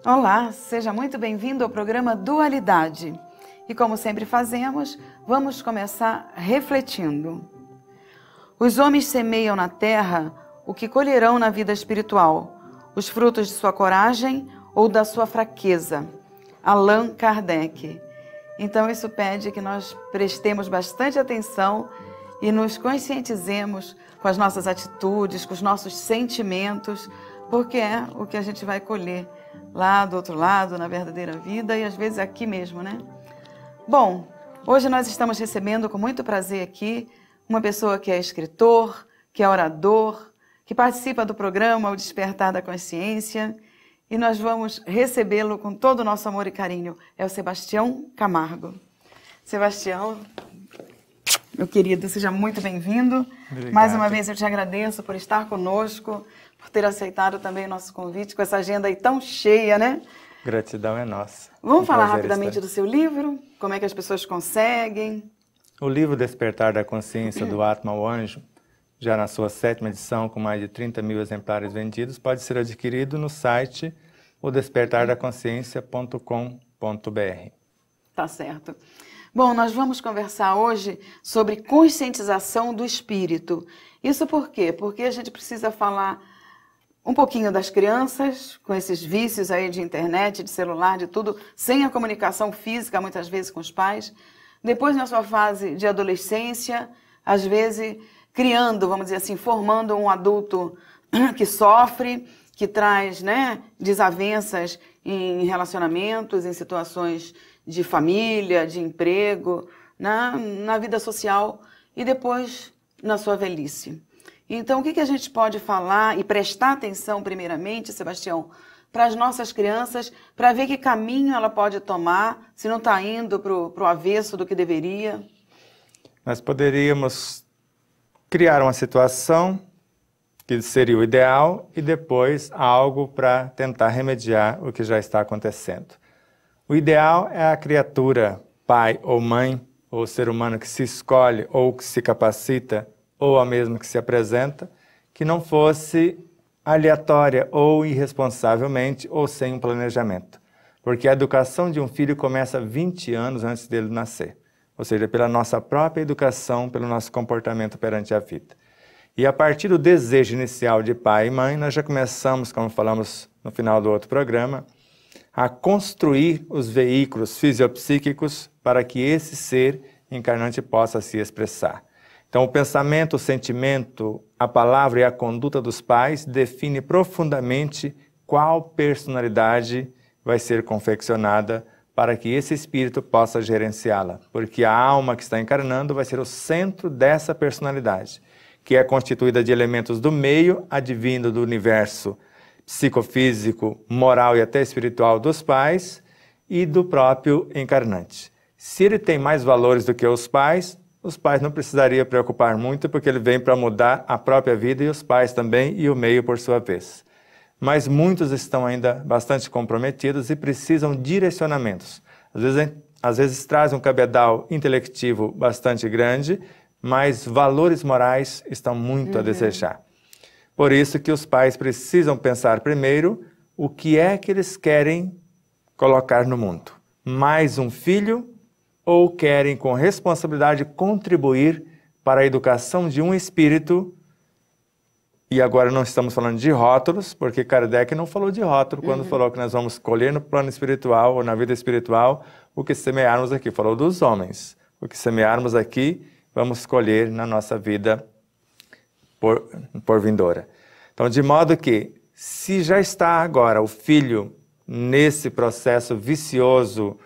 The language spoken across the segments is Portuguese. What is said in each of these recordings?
Olá, seja muito bem-vindo ao programa Dualidade. E como sempre fazemos, vamos começar refletindo. Os homens semeiam na terra o que colherão na vida espiritual, os frutos de sua coragem ou da sua fraqueza. Allan Kardec. Então isso pede que nós prestemos bastante atenção e nos conscientizemos com as nossas atitudes, com os nossos sentimentos, porque é o que a gente vai colher lá do outro lado, na verdadeira vida e às vezes aqui mesmo, né? Bom, hoje nós estamos recebendo com muito prazer aqui uma pessoa que é escritor, que é orador, que participa do programa O Despertar da Consciência e nós vamos recebê-lo com todo o nosso amor e carinho. É o Sebastião Camargo. Sebastião, meu querido, seja muito bem-vindo. Mais uma vez eu te agradeço por estar conosco, por ter aceitado também o nosso convite, com essa agenda aí tão cheia, né? Gratidão é nossa. Vamos falar rapidamente do seu livro? Como é que as pessoas conseguem? O livro Despertar da Consciência, do Atma ao Anjo, já na sua 7ª edição, com mais de 30 mil exemplares vendidos, pode ser adquirido no site odespertardaconsciência.com.br. Tá certo. Bom, nós vamos conversar hoje sobre conscientização do espírito. Isso por quê? Porque a gente precisa falar um pouquinho das crianças, com esses vícios aí de internet, de celular, de tudo, sem a comunicação física, muitas vezes com os pais. Depois, na sua fase de adolescência, às vezes criando, vamos dizer assim, formando um adulto que sofre, que traz, né, desavenças em relacionamentos, em situações de família, de emprego, na vida social e depois na sua velhice. Então, o que a gente pode falar e prestar atenção, primeiramente, Sebastião, para as nossas crianças, para ver que caminho ela pode tomar, se não está indo para o avesso do que deveria? Nós poderíamos criar uma situação que seria o ideal e depois algo para tentar remediar o que já está acontecendo. O ideal é a criatura, pai ou mãe, ou ser humano que se escolhe ou que se capacita, ou a mesma que se apresenta, que não fosse aleatória ou irresponsavelmente ou sem um planejamento. Porque a educação de um filho começa 20 anos antes dele nascer. Ou seja, pela nossa própria educação, pelo nosso comportamento perante a vida. E a partir do desejo inicial de pai e mãe, nós já começamos, como falamos no final do outro programa, a construir os veículos fisiopsíquicos para que esse ser encarnante possa se expressar. Então, o pensamento, o sentimento, a palavra e a conduta dos pais define profundamente qual personalidade vai ser confeccionada para que esse espírito possa gerenciá-la. Porque a alma que está encarnando vai ser o centro dessa personalidade, que é constituída de elementos do meio, advindo do universo psicofísico, moral e até espiritual dos pais e do próprio encarnante. Se ele tem mais valores do que os pais não precisariam preocupar muito, porque ele vem para mudar a própria vida e os pais também e o meio por sua vez. Mas muitos estão ainda bastante comprometidos e precisam de direcionamentos. Às vezes traz um cabedal intelectivo bastante grande, mas valores morais estão muito a desejar. Por isso que os pais precisam pensar primeiro o que é que eles querem colocar no mundo. Mais um filho ou querem com responsabilidade contribuir para a educação de um espírito. E agora não estamos falando de rótulos, porque Kardec não falou de rótulo quando falou que nós vamos colher no plano espiritual ou na vida espiritual o que semearmos aqui. Falou dos homens. O que semearmos aqui, vamos colher na nossa vida por vindoura. Então, de modo que, se já está agora o filho nesse processo vicioso,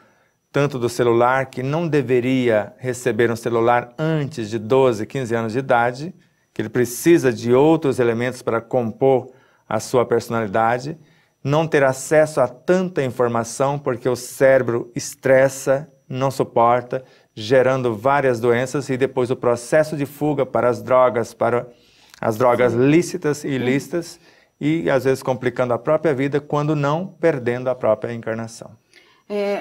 tanto do celular, que não deveria receber um celular antes de 12, 15 anos de idade, que ele precisa de outros elementos para compor a sua personalidade, não ter acesso a tanta informação, porque o cérebro estressa, não suporta, gerando várias doenças e depois o processo de fuga para as drogas lícitas e ilícitas e às vezes complicando a própria vida, quando não perdendo a própria encarnação.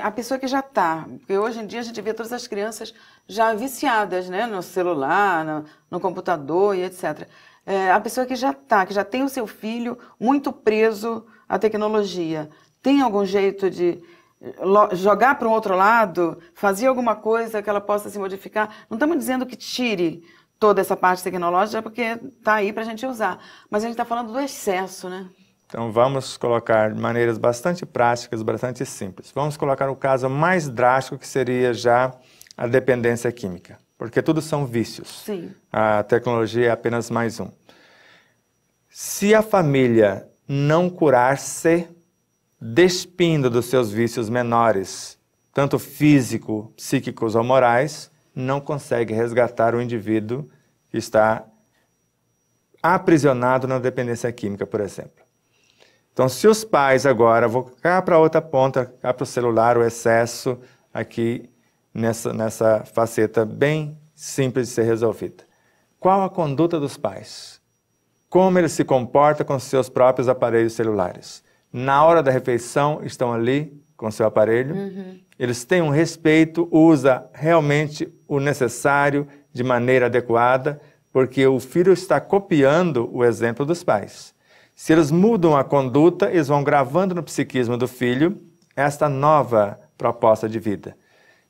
A pessoa que já está, porque hoje em dia a gente vê todas as crianças já viciadas, né, no celular, no computador e etc. A pessoa que já está, que já tem o seu filho muito preso à tecnologia, tem algum jeito de jogar para um outro lado, fazer alguma coisa que ela possa se modificar? Não estamos dizendo que tire toda essa parte tecnológica, porque está aí para a gente usar. Mas a gente está falando do excesso, né? Então vamos colocar de maneiras bastante práticas, bastante simples. Vamos colocar o caso mais drástico, que seria já a dependência química. Porque tudo são vícios. Sim. A tecnologia é apenas mais um. Se a família não curar-se, despindo dos seus vícios menores, tanto físico, psíquicos ou morais, não consegue resgatar o indivíduo que está aprisionado na dependência química, por exemplo. Então, se os pais agora, vou cá para a outra ponta, cá para o celular, o excesso, aqui nessa faceta bem simples de ser resolvida. Qual a conduta dos pais? Como ele se comporta com seus próprios aparelhos celulares? Na hora da refeição, estão ali com seu aparelho, eles têm um respeito, usa realmente o necessário de maneira adequada, porque o filho está copiando o exemplo dos pais. Se eles mudam a conduta, eles vão gravando no psiquismo do filho esta nova proposta de vida.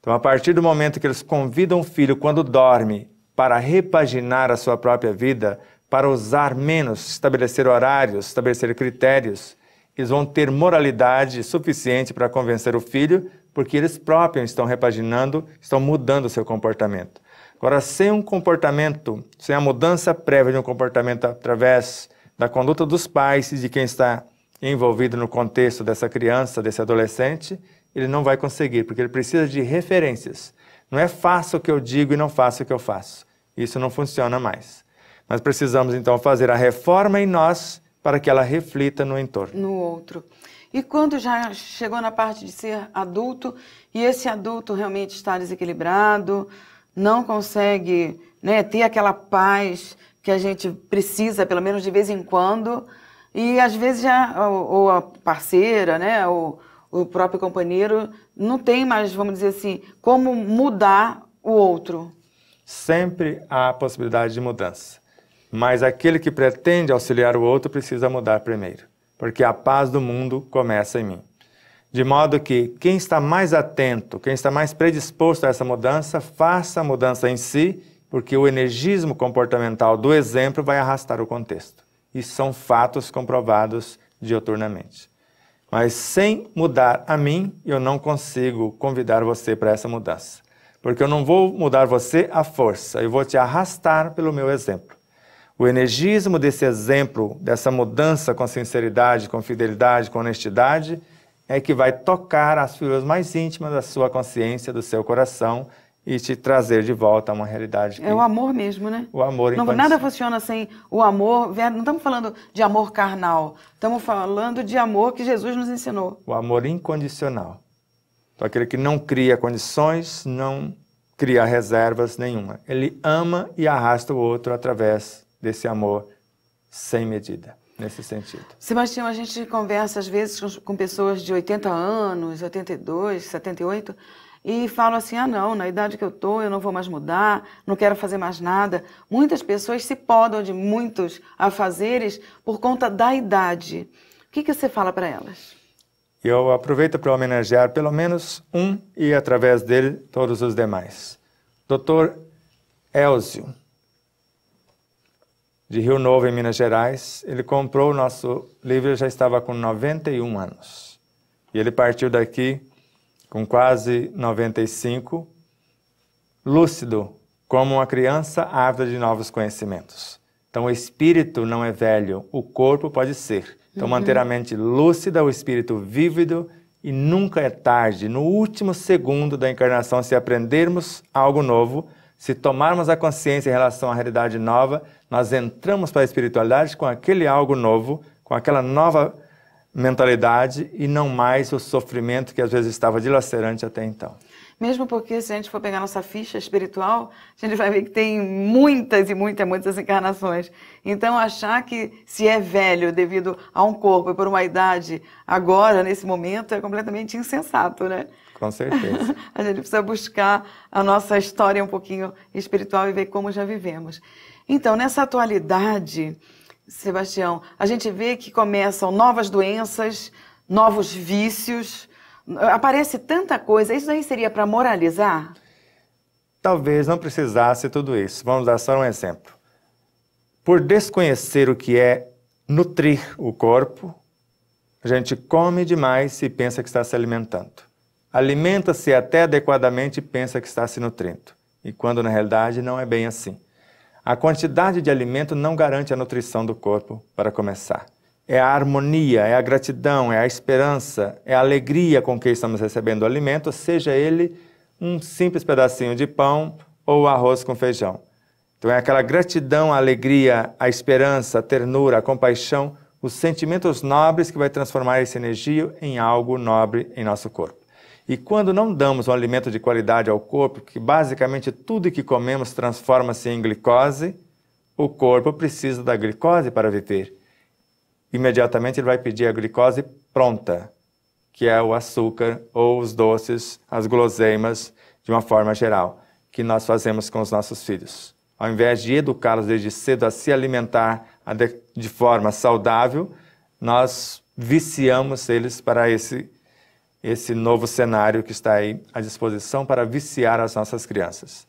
Então, a partir do momento que eles convidam o filho, quando dorme, para repaginar a sua própria vida, para usar menos, estabelecer horários, estabelecer critérios, eles vão ter moralidade suficiente para convencer o filho, porque eles próprios estão repaginando, estão mudando o seu comportamento. Agora, sem um comportamento, sem a mudança prévia de um comportamento através da conduta dos pais e de quem está envolvido no contexto dessa criança, desse adolescente, ele não vai conseguir, porque ele precisa de referências. Não é faça o que eu digo e não faça o que eu faço. Isso não funciona mais. Nós precisamos, então, fazer a reforma em nós para que ela reflita no entorno. No outro. E quando já chegou na parte de ser adulto, e esse adulto realmente está desequilibrado, não consegue, né, ter aquela paz que a gente precisa, pelo menos de vez em quando, e às vezes já, ou a parceira, né, ou o próprio companheiro, não tem mais, vamos dizer assim, como mudar o outro. Sempre há a possibilidade de mudança, mas aquele que pretende auxiliar o outro precisa mudar primeiro, porque a paz do mundo começa em mim. De modo que quem está mais atento, quem está mais predisposto a essa mudança, faça a mudança em si, porque o energismo comportamental do exemplo vai arrastar o contexto. Isso são fatos comprovados dioturnamente. Mas sem mudar a mim, eu não consigo convidar você para essa mudança. Porque eu não vou mudar você à força, eu vou te arrastar pelo meu exemplo. O energismo desse exemplo, dessa mudança com sinceridade, com fidelidade, com honestidade, é que vai tocar as fibras mais íntimas da sua consciência, do seu coração, e te trazer de volta a uma realidade que... É o amor mesmo, né? O amor não, nada funciona sem o amor. Não estamos falando de amor carnal. Estamos falando de amor que Jesus nos ensinou. O amor incondicional. Então, aquele que não cria condições, não cria reservas nenhuma. Ele ama e arrasta o outro através desse amor sem medida, nesse sentido. Sebastião, a gente conversa às vezes com pessoas de 80 anos, 82, 78... e falam assim, não, na idade que eu estou, eu não vou mais mudar, não quero fazer mais nada. Muitas pessoas se podam de muitos afazeres por conta da idade. O que você fala para elas? Eu aproveito para homenagear pelo menos um e, através dele, todos os demais. Dr. Elzio, de Rio Novo, em Minas Gerais, ele comprou o nosso livro, ele já estava com 91 anos. E ele partiu daqui com quase 95, lúcido, como uma criança ávida de novos conhecimentos. Então, o espírito não é velho, o corpo pode ser. Então, manter a mente lúcida, o espírito vívido, e nunca é tarde, no último segundo da encarnação, se aprendermos algo novo, se tomarmos a consciência em relação à realidade nova, nós entramos para a espiritualidade com aquele algo novo, com aquela nova mentalidade e não mais o sofrimento que às vezes estava dilacerante até então. Mesmo porque se a gente for pegar nossa ficha espiritual, a gente vai ver que tem muitas e muitas encarnações. Então achar que se é velho devido a um corpo e por uma idade agora, nesse momento, é completamente insensato, né? Com certeza. A gente precisa buscar a nossa história um pouquinho espiritual e ver como já vivemos. Então, nessa atualidade, Sebastião, a gente vê que começam novas doenças, novos vícios, aparece tanta coisa. Isso aí seria para moralizar? Talvez não precisasse tudo isso. Vamos dar só um exemplo. Por desconhecer o que é nutrir o corpo, a gente come demais e pensa que está se alimentando. Alimenta-se até adequadamente e pensa que está se nutrindo. E quando na realidade não é bem assim. A quantidade de alimento não garante a nutrição do corpo, para começar. É a harmonia, é a gratidão, é a esperança, é a alegria com que estamos recebendo o alimento, seja ele um simples pedacinho de pão ou arroz com feijão. Então é aquela gratidão, a alegria, a esperança, a ternura, a compaixão, os sentimentos nobres que vai transformar essa energia em algo nobre em nosso corpo. E quando não damos um alimento de qualidade ao corpo, que basicamente tudo que comemos transforma-se em glicose, o corpo precisa da glicose para viver. Imediatamente ele vai pedir a glicose pronta, que é o açúcar ou os doces, as guloseimas, de uma forma geral, que nós fazemos com os nossos filhos. Ao invés de educá-los desde cedo a se alimentar de forma saudável, nós viciamos eles para esse novo cenário que está aí à disposição para viciar as nossas crianças.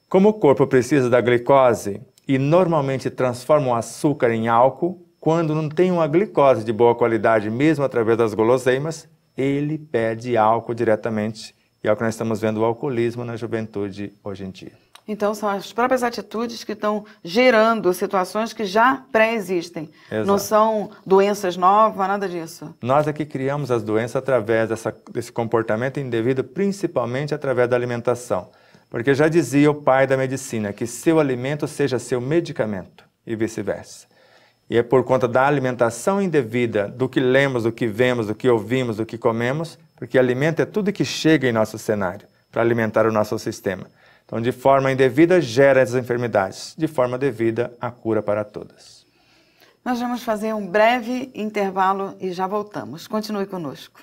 Como o corpo precisa da glicose e normalmente transforma o açúcar em álcool, quando não tem uma glicose de boa qualidade, mesmo através das guloseimas, ele pede álcool diretamente. E é o que nós estamos vendo o alcoolismo na juventude hoje em dia. Então, são as próprias atitudes que estão gerando situações que já pré-existem. Não são doenças novas, nada disso. Nós aqui criamos as doenças através desse comportamento indevido, principalmente através da alimentação. Porque já dizia o pai da medicina, que seu alimento seja seu medicamento e vice-versa. E é por conta da alimentação indevida, do que lemos, do que vemos, do que ouvimos, do que comemos, porque alimento é tudo que chega em nosso cenário, para alimentar o nosso sistema. Então, de forma indevida, gera essas enfermidades. De forma devida, a cura para todas. Nós vamos fazer um breve intervalo e já voltamos. Continue conosco.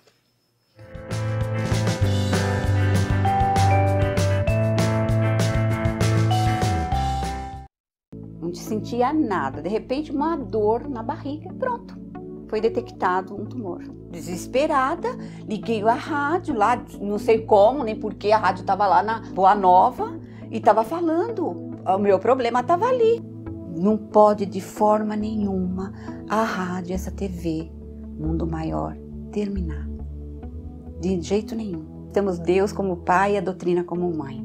Não sentia nada. De repente, uma dor na barriga. Pronto. Foi detectado um tumor. Desesperada, liguei a rádio lá, não sei como, nem porquê, a rádio estava lá na Boa Nova e estava falando. O meu problema estava ali. Não pode de forma nenhuma a rádio, essa TV, Mundo Maior, terminar. De jeito nenhum. Temos Deus como pai e a doutrina como mãe.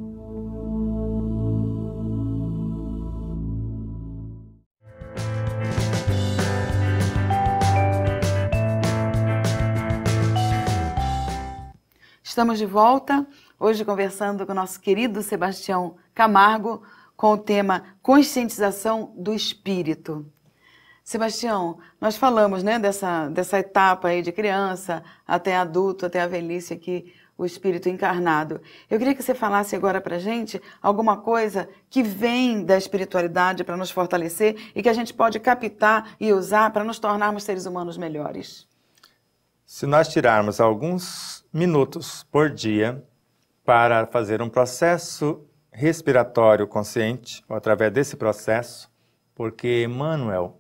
Estamos de volta, hoje conversando com o nosso querido Sebastião Camargo, com o tema Conscientização do Espírito. Sebastião, nós falamos, né, dessa etapa aí de criança até adulto, até a velhice aqui, o espírito encarnado. Eu queria que você falasse agora para a gente alguma coisa que vem da espiritualidade para nos fortalecer e que a gente pode captar e usar para nos tornarmos seres humanos melhores. Se nós tirarmos alguns minutos por dia para fazer um processo respiratório consciente, ou através desse processo, porque Emmanuel,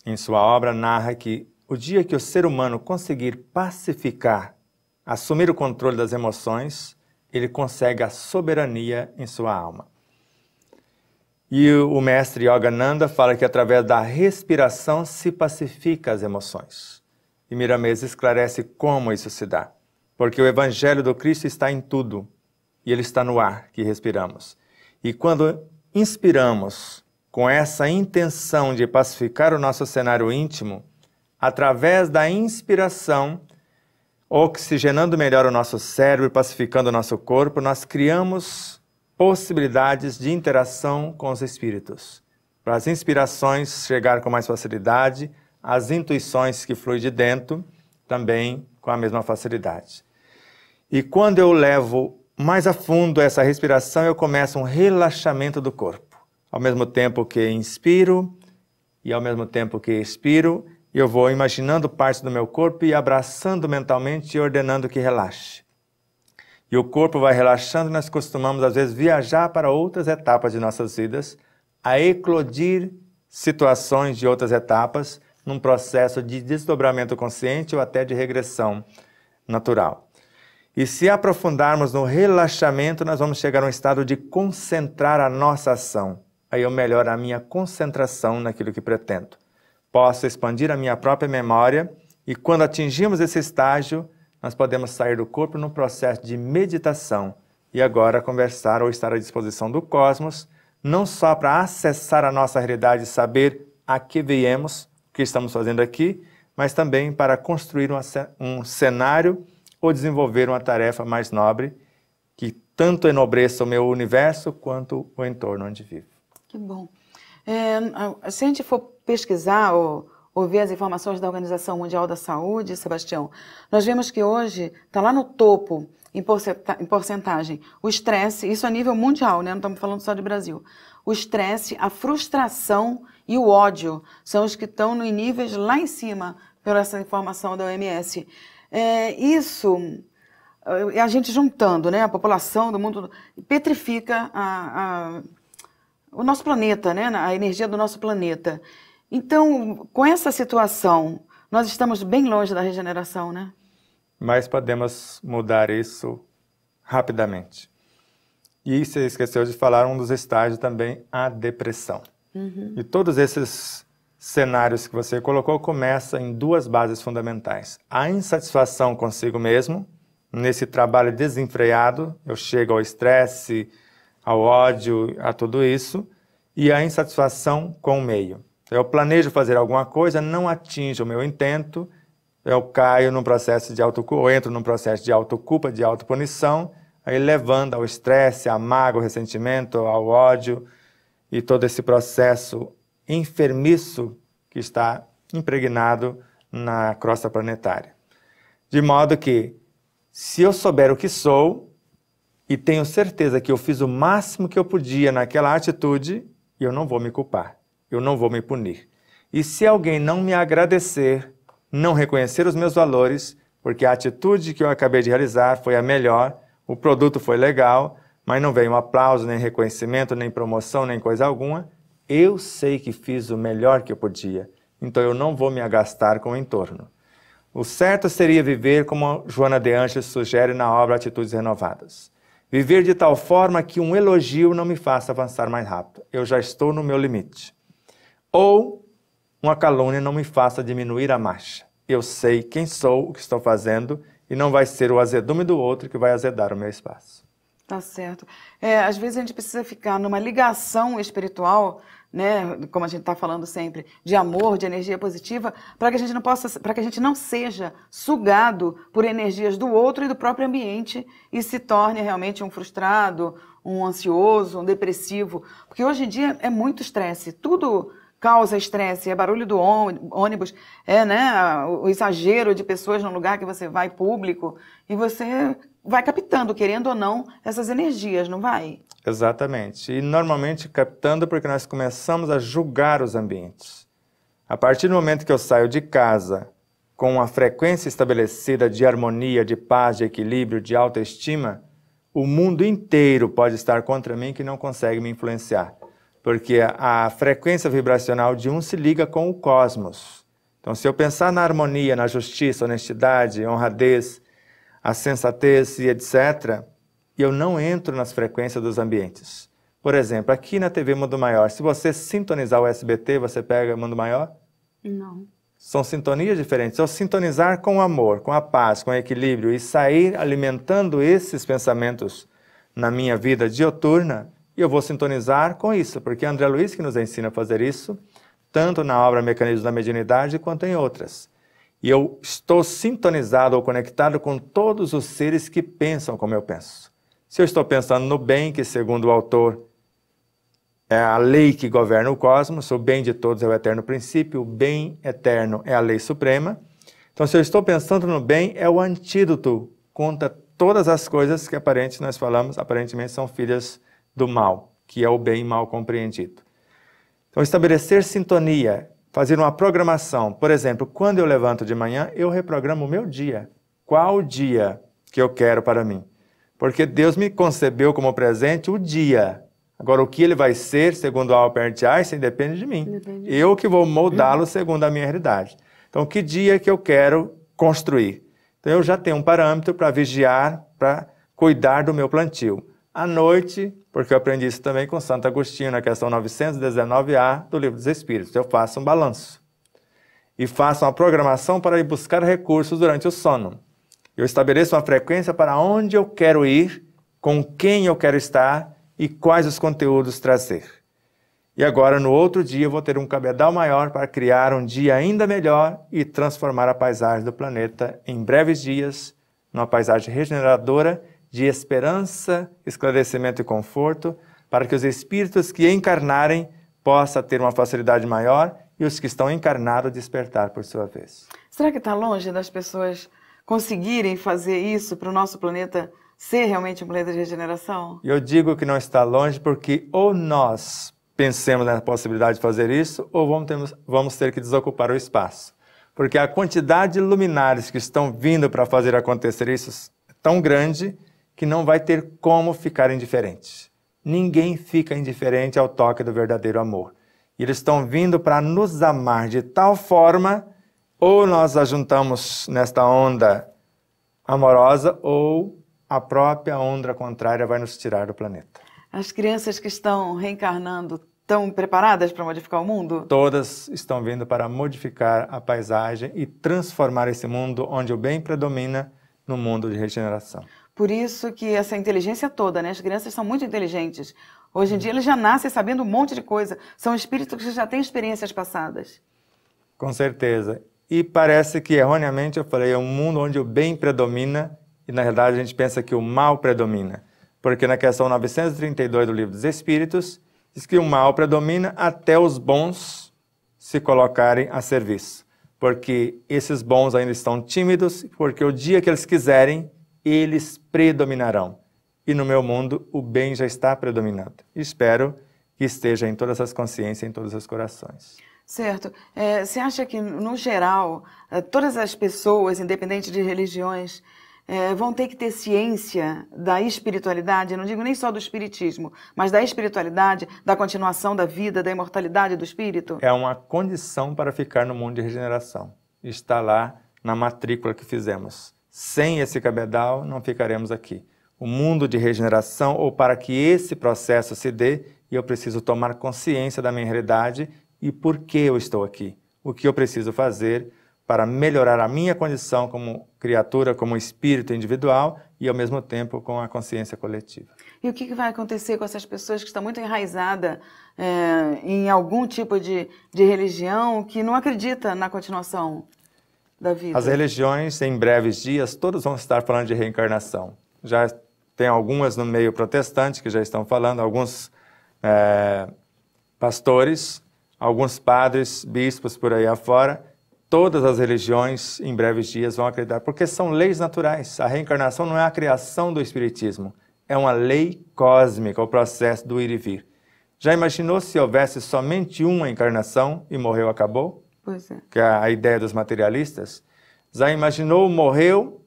em sua obra, narra que o dia que o ser humano conseguir pacificar, assumir o controle das emoções, ele consegue a soberania em sua alma. E o mestre Yogananda fala que através da respiração se pacifica as emoções. E Miramês esclarece como isso se dá. Porque o Evangelho do Cristo está em tudo, e ele está no ar que respiramos. E quando inspiramos com essa intenção de pacificar o nosso cenário íntimo, através da inspiração, oxigenando melhor o nosso cérebro e pacificando o nosso corpo, nós criamos possibilidades de interação com os espíritos. Para as inspirações chegar com mais facilidade, as intuições que fluem de dentro também com a mesma facilidade. E quando eu levo mais a fundo essa respiração, eu começo um relaxamento do corpo. Ao mesmo tempo que inspiro e ao mesmo tempo que expiro, eu vou imaginando partes do meu corpo e abraçando mentalmente e ordenando que relaxe. E o corpo vai relaxando e nós costumamos às vezes viajar para outras etapas de nossas vidas, a eclodir situações de outras etapas, num processo de desdobramento consciente ou até de regressão natural. E se aprofundarmos no relaxamento, nós vamos chegar a um estado de concentrar a nossa ação. Aí eu melhoro a minha concentração naquilo que pretendo. Posso expandir a minha própria memória e quando atingimos esse estágio, nós podemos sair do corpo no processo de meditação e agora conversar ou estar à disposição do cosmos, não só para acessar a nossa realidade e saber a que viemos, o que estamos fazendo aqui, mas também para construir um cenário ou desenvolver uma tarefa mais nobre que tanto enobreça o meu universo quanto o entorno onde vivo. Que bom. Se a gente for pesquisar ou ver as informações da Organização Mundial da Saúde, Sebastião, nós vemos que hoje está lá no topo, em porcentagem, o estresse, isso a nível mundial, né? Não estamos falando só de Brasil. O estresse, a frustração e o ódio são os que estão em níveis lá em cima, pela essa informação da OMS. Isso, a gente juntando, né, a população do mundo, petrifica o nosso planeta, né, a energia do nosso planeta. Então, com essa situação, nós estamos bem longe da regeneração, né? Mas podemos mudar isso rapidamente. E você esqueceu de falar um dos estágios também, a depressão. E todos esses cenários que você colocou começam em duas bases fundamentais. A insatisfação consigo mesmo, nesse trabalho desenfreado, eu chego ao estresse, ao ódio, a tudo isso, e a insatisfação com o meio. Eu planejo fazer alguma coisa, não atinjo o meu intento, eu caio num processo de autoculpa, ou entro num processo de autoculpa, de autopunição, aí levando ao estresse, à mágoa, ao ressentimento, ao ódio, e todo esse processo enfermiço que está impregnado na crosta planetária. De modo que, se eu souber o que sou, e tenho certeza que eu fiz o máximo que eu podia naquela atitude, eu não vou me culpar, eu não vou me punir. E se alguém não me agradecer, não reconhecer os meus valores, porque a atitude que eu acabei de realizar foi a melhor, o produto foi legal, mas não veio um aplauso, nem reconhecimento, nem promoção, nem coisa alguma, eu sei que fiz o melhor que eu podia, então eu não vou me agastar com o entorno. O certo seria viver como Joana de Ângeles sugere na obra Atitudes Renovadas. Viver de tal forma que um elogio não me faça avançar mais rápido. Eu já estou no meu limite. Ou uma calúnia não me faça diminuir a marcha. Eu sei quem sou, o que estou fazendo, e não vai ser o azedume do outro que vai azedar o meu espaço. Tá certo. Às vezes a gente precisa ficar numa ligação espiritual, né, como a gente está falando sempre, de amor, de energia positiva, para que a gente não possa, para que a gente não seja sugado por energias do outro e do próprio ambiente e se torne realmente um frustrado, um ansioso, um depressivo, porque hoje em dia é muito estresse, tudo causa estresse, é barulho do ônibus, né, o exagero de pessoas no lugar que você vai público e você vai captando, querendo ou não, essas energias, não vai? Exatamente. E normalmente captando porque nós começamos a julgar os ambientes. A partir do momento que eu saio de casa com uma frequência estabelecida de harmonia, de paz, de equilíbrio, de autoestima, o mundo inteiro pode estar contra mim que não consegue me influenciar. Porque a frequência vibracional de um se liga com o cosmos. Então, se eu pensar na harmonia, na justiça, honestidade, honradez, a sensatez e etc., eu não entro nas frequências dos ambientes. Por exemplo, aqui na TV Mundo Maior, se você sintonizar o SBT, você pega Mundo Maior? Não. São sintonias diferentes. Se eu sintonizar com o amor, com a paz, com o equilíbrio e sair alimentando esses pensamentos na minha vida dioturna, eu vou sintonizar com isso, porque é André Luiz que nos ensina a fazer isso, tanto na obra Mecanismos da Mediunidade quanto em outras. E eu estou sintonizado ou conectado com todos os seres que pensam como eu penso. Se eu estou pensando no bem, que segundo o autor é a lei que governa o cosmos, o bem de todos é o eterno princípio, o bem eterno é a lei suprema. Então, se eu estou pensando no bem, é o antídoto contra todas as coisas que nós falamos, aparentemente são filhas do mal, que é o bem mal compreendido. Então, estabelecer sintonia, fazer uma programação. Por exemplo, quando eu levanto de manhã, eu reprogramo o meu dia. Qual o dia que eu quero para mim? Porque Deus me concebeu como presente o dia. Agora, o que ele vai ser, segundo Albert Einstein, depende de mim. Eu que vou moldá-lo segundo a minha realidade. Então, que dia que eu quero construir? Então, eu já tenho um parâmetro para vigiar, para cuidar do meu plantio. À noite, porque eu aprendi isso também com Santo Agostinho, na questão 919A do Livro dos Espíritos, eu faço um balanço. E faço uma programação para ir buscar recursos durante o sono. Eu estabeleço uma frequência para onde eu quero ir, com quem eu quero estar e quais os conteúdos trazer. E agora, no outro dia, eu vou ter um cabedal maior para criar um dia ainda melhor e transformar a paisagem do planeta em breves dias, numa paisagem regeneradora, de esperança, esclarecimento e conforto, para que os espíritos que encarnarem possam ter uma facilidade maior e os que estão encarnados despertar por sua vez. Será que está longe das pessoas conseguirem fazer isso para o nosso planeta ser realmente um planeta de regeneração? Eu digo que não está longe porque ou nós pensemos na possibilidade de fazer isso ou vamos ter que desocupar o espaço. Porque a quantidade de luminares que estão vindo para fazer acontecer isso é tão grande que não vai ter como ficar indiferente. Ninguém fica indiferente ao toque do verdadeiro amor. E eles estão vindo para nos amar de tal forma, ou nós ajuntamos nesta onda amorosa, ou a própria onda contrária vai nos tirar do planeta. As crianças que estão reencarnando estão preparadas para modificar o mundo? Todas estão vindo para modificar a paisagem e transformar esse mundo onde o bem predomina no mundo de regeneração. Por isso que essa inteligência toda, né? As crianças são muito inteligentes. Hoje em dia eles já nascem sabendo um monte de coisa. São espíritos que já têm experiências passadas. Com certeza. E parece que erroneamente eu falei, é um mundo onde o bem predomina e na realidade a gente pensa que o mal predomina. Porque na questão 932 do Livro dos Espíritos, diz que o mal predomina até os bons se colocarem a serviço. Porque esses bons ainda estão tímidos, porque o dia que eles quiserem, eles predominarão. E no meu mundo, o bem já está predominando. Espero que esteja em todas as consciências, em todos os corações. Certo. Você acha que, no geral, todas as pessoas, independente de religiões, vão ter que ter ciência da espiritualidade? Eu não digo nem só do espiritismo, mas da espiritualidade, da continuação da vida, da imortalidade do espírito? É uma condição para ficar no mundo de regeneração. Está lá na matrícula que fizemos. Sem esse cabedal, não ficaremos aqui. O mundo de regeneração, ou para que esse processo se dê, eu preciso tomar consciência da minha realidade e por que eu estou aqui. O que eu preciso fazer para melhorar a minha condição como criatura, como espírito individual e, ao mesmo tempo, com a consciência coletiva. E o que vai acontecer com essas pessoas que estão muito enraizadas em algum tipo de religião que não acredita na continuação da vida? As religiões, em breves dias, todas vão estar falando de reencarnação. Já tem algumas no meio protestante que já estão falando, alguns pastores, alguns padres, bispos por aí afora. Todas as religiões, em breves dias, vão acreditar, porque são leis naturais. A reencarnação não é a criação do espiritismo, é uma lei cósmica, o processo do ir e vir. Já imaginou se houvesse somente uma encarnação e morreu, acabou? Pois é. Que é a ideia dos materialistas. Já imaginou, morreu,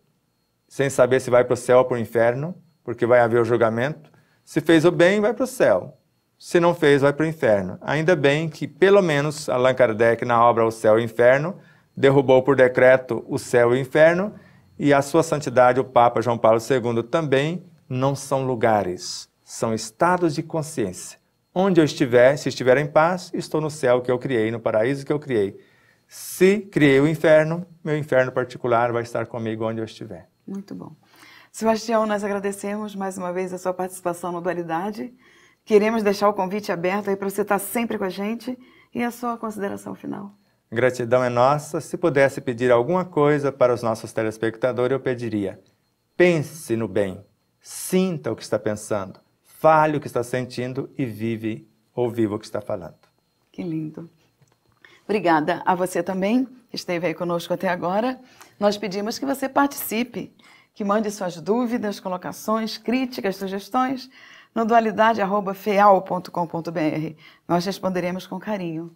sem saber se vai para o céu ou para o inferno, porque vai haver o julgamento. Se fez o bem, vai para o céu. Se não fez, vai para o inferno. Ainda bem que, pelo menos, Allan Kardec, na obra O Céu e o Inferno, derrubou por decreto o céu e o inferno, e a sua santidade, o Papa João Paulo II, também não são lugares, são estados de consciência. Onde eu estiver, se estiver em paz, estou no céu que eu criei, no paraíso que eu criei. Se criei o inferno, meu inferno particular vai estar comigo onde eu estiver. Muito bom. Sebastião, nós agradecemos mais uma vez a sua participação no Dualidade. Queremos deixar o convite aberto aí para você estar sempre com a gente e a sua consideração final. Gratidão é nossa. Se pudesse pedir alguma coisa para os nossos telespectadores, eu pediria: pense no bem, sinta o que está pensando, fale o que está sentindo e vive ou viva o que está falando. Que lindo. Obrigada a você também, que esteve aí conosco até agora. Nós pedimos que você participe, que mande suas dúvidas, colocações, críticas, sugestões no dualidade@feal.com.br. Nós responderemos com carinho.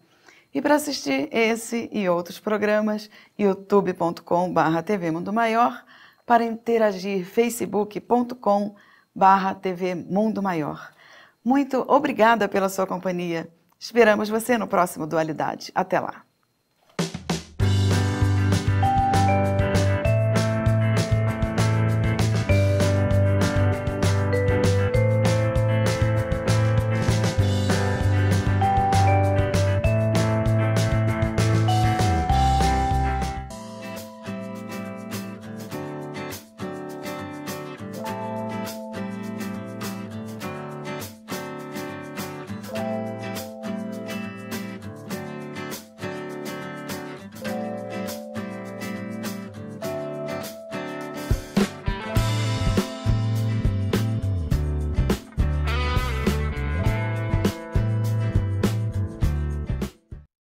E para assistir esse e outros programas, youtube.com/TV Mundo Maior, para interagir, facebook.com/TV Mundo Maior. Muito obrigada pela sua companhia. Esperamos você no próximo Dualidade. Até lá.